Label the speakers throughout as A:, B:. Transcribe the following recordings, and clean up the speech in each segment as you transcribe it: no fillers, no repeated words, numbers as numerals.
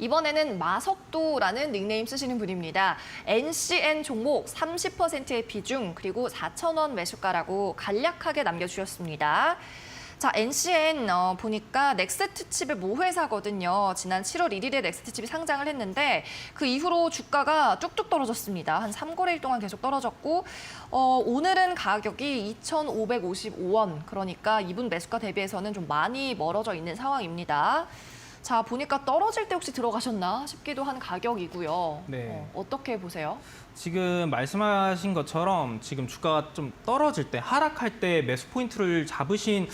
A: 이번에는 마석도라는 닉네임 쓰시는 분입니다. NCN 종목 30%의 비중 그리고 4,000원 매수가라고 간략하게 남겨주셨습니다. 자, NCN 보니까 넥스트 칩의 모회사거든요. 지난 7월 1일에 넥스트 칩이 상장을 했는데 그 이후로 주가가 뚝뚝 떨어졌습니다. 한 3거래일 동안 계속 떨어졌고 오늘은 가격이 2,555원. 그러니까 이분 매수가 대비해서는 좀 많이 멀어져 있는 상황입니다. 자, 보니까 떨어질 때 혹시 들어가셨나 싶기도 한 가격이고요.
B: 네.
A: 어떻게 보세요?
B: 지금 말씀하신 것처럼 지금 주가가 좀 떨어질 때, 하락할 때 매수 포인트를 잡으신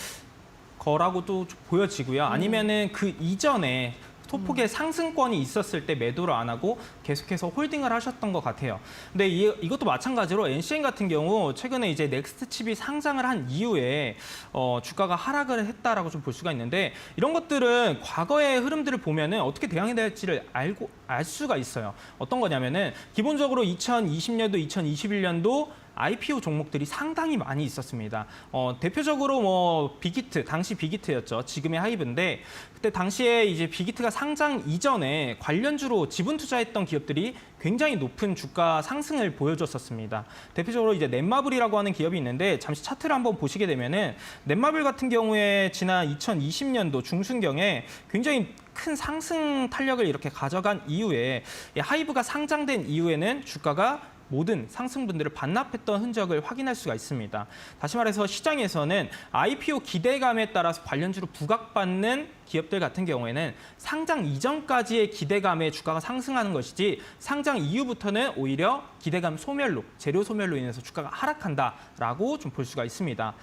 B: 거라고도 보여지고요. 아니면은 그 이전에 소폭의 상승권이 있었을 때 매도를 안 하고 계속해서 홀딩을 하셨던 것 같아요. 근데 이것도 마찬가지로 NCN 같은 경우 최근에 이제 넥스트 칩이 상장을 한 이후에 주가가 하락을 했다라고 좀 볼 수가 있는데 이런 것들은 과거의 흐름들을 보면은 어떻게 대응해야 될지를 알 수가 있어요. 어떤 거냐면은 기본적으로 2020년도, 2021년도 IPO 종목들이 상당히 많이 있었습니다. 대표적으로 뭐 빅히트, 당시 빅히트였죠. 지금의 하이브인데 그때 당시에 이제 빅히트가 상장 이전에 관련주로 지분 투자했던 기업들이 굉장히 높은 주가 상승을 보여줬었습니다. 대표적으로 이제 넷마블이라고 하는 기업이 있는데 잠시 차트를 한번 보시게 되면은 넷마블 같은 경우에 지난 2020년도 중순경에 굉장히 큰 상승 탄력을 이렇게 가져간 이후에 하이브가 상장된 이후에는 주가가 모든 상승분들을 반납했던 흔적을 확인할 수가 있습니다. 다시 말해서 시장에서는 IPO 기대감에 따라서 관련주로 부각받는 기업들 같은 경우에는 상장 이전까지의 기대감에 주가가 상승하는 것이지 상장 이후부터는 오히려 기대감 소멸로, 재료 소멸로 인해서 주가가 하락한다라고 좀 볼 수가 있습니다.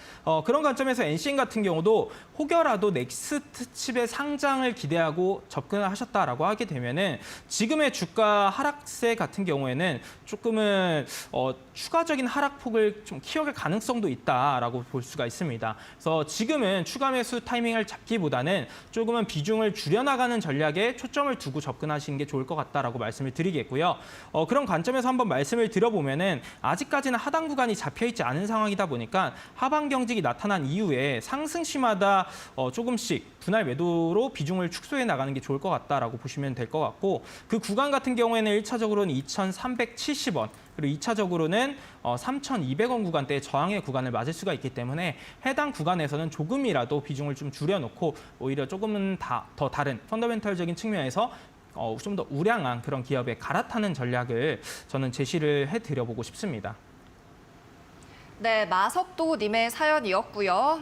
B: 그런 관점에서 NCN 같은 경우도 혹여라도 넥스트 칩의 상장을 기대하고 접근을 하셨다라고 하게 되면은 지금의 주가 하락세 같은 경우에는 조금은 추가적인 하락폭을 좀 키워갈 가능성도 있다라고 볼 수가 있습니다. 그래서 지금은 추가 매수 타이밍을 잡기보다는 조금은 비중을 줄여나가는 전략에 초점을 두고 접근하시는 게 좋을 것 같다라고 말씀을 드리겠고요. 그런 관점에서 한번 말씀을 드려보면은 아직까지는 하단 구간이 잡혀있지 않은 상황이다 보니까 하방 경직이 나타난 이후에 상승시마다 조금씩 분할 매도로 비중을 축소해 나가는 게 좋을 것 같다라고 보시면 될 것 같고 그 구간 같은 경우에는 1차적으로는 2,370원 그리고 2차적으로는 3,200원 구간대의 저항의 구간을 맞을 수가 있기 때문에 해당 구간에서는 조금이라도 비중을 좀 줄여놓고 오히려 조금은 더 다른 펀더멘털적인 측면에서 좀 더 우량한 그런 기업에 갈아타는 전략을 저는 제시를 해드려보고 싶습니다.
A: 네, 마석도님의 사연이었고요.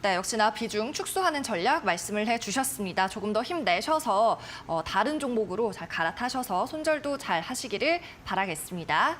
A: 네, 역시나 비중 축소하는 전략 말씀을 해주셨습니다. 조금 더 힘내셔서 다른 종목으로 잘 갈아타셔서 손절도 잘 하시기를 바라겠습니다.